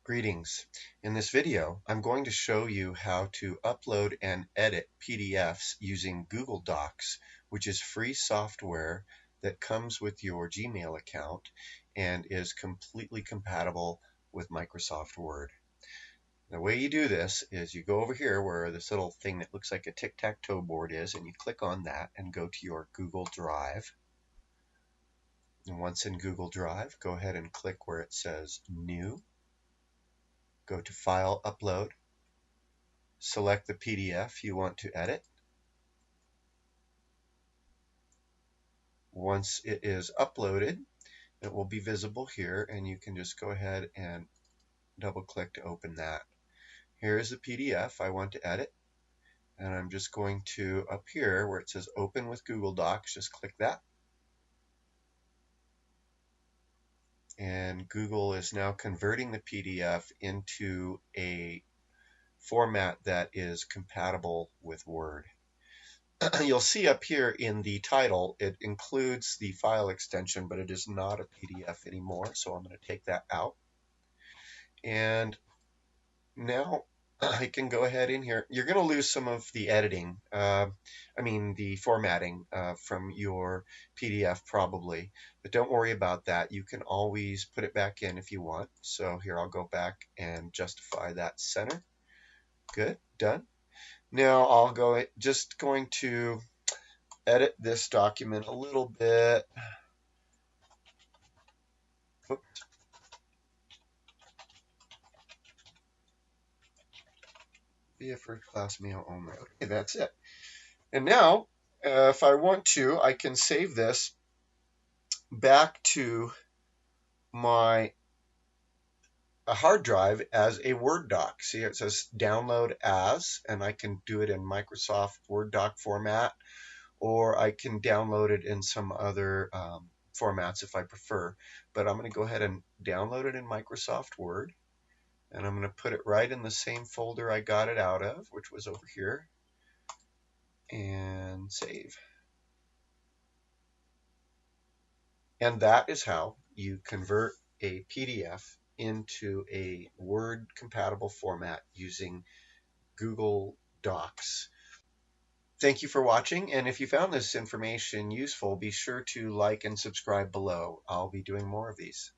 Greetings. In this video, I'm going to show you how to upload and edit PDFs using Google Docs, which is free software that comes with your Gmail account and is completely compatible with Microsoft Word. The way you do this is you go over here where this little thing that looks like a tic-tac-toe board is, and you click on that and go to your Google Drive. And once in Google Drive, go ahead and click where it says New. Go to File, Upload. Select the PDF you want to edit. Once it is uploaded, it will be visible here, and you can just go ahead and double click to open that. Here is the PDF I want to edit, and I'm just going to, up here where it says Open with Google Docs, just click that. And Google is now converting the PDF into a format that is compatible with Word. You'll see up here in the title, it includes the file extension, but it is not a PDF anymore, so I'm going to take that out. And now I can go ahead in here. You're going to lose some of the editing, the formatting from your PDF probably, but don't worry about that. You can always put it back in if you want. So here I'll go back and justify that center. Good, done. Now I'll go just going to edit this document a little bit. Oops. Be a first class meal only. Okay, that's it. And now, if I want to, I can save this back to my hard drive as a Word doc. See, it says download as, and I can do it in Microsoft Word doc format, or I can download it in some other formats if I prefer. But I'm going to go ahead and download it in Microsoft Word, and I'm going to put it right in the same folder I got it out of, which was over here, and save. And that is how you convert a PDF into a Word compatible format using Google Docs. Thank you for watching, and if you found this information useful, be sure to like and subscribe below. I'll be doing more of these.